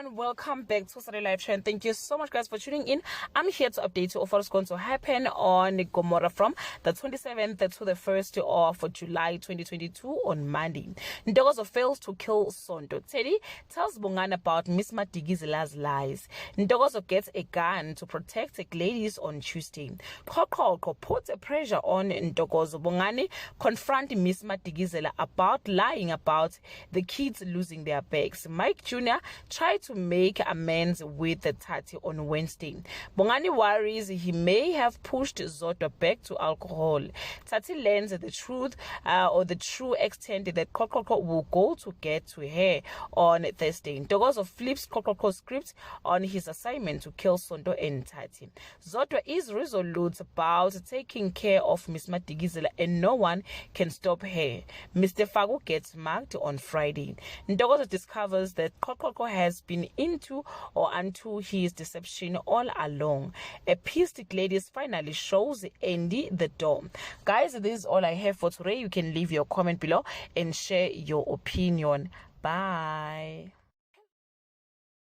everyone, welcome back to Saturday Live Show, and thank you so much guys for tuning in. I'm here to update you of what's going to happen on Gomora from the 27th to the 1st of July 2022 on Monday. Ntokozo fails to kill Sonto. Teddy tells Bongani about Miss Madikizela's lies. Ntokozo gets a gun to protect ladies on Tuesday. Kokoko puts a pressure on Ntokozo. Bongani confront Miss Madikizela about lying about the kids losing their bags. Mike Jr. tried to make amends with the Tati on Wednesday. Bongani worries he may have pushed Zodwa back to alcohol. Tati learns the truth or the true extent that Kokoko will go to get to her on Thursday. Ntokozo flips Kokoko's script on his assignment to kill Sonto and Tati. Zodwa is resolute about taking care of Miss Madikizela and no one can stop her. Mr. Fago gets marked on Friday. Ntokozo discovers that Kokoko has been into or unto his deception all along. A pissed ladies finally shows Andy the door. Guys, this is all I have for today. You can leave your comment below and share your opinion. Bye.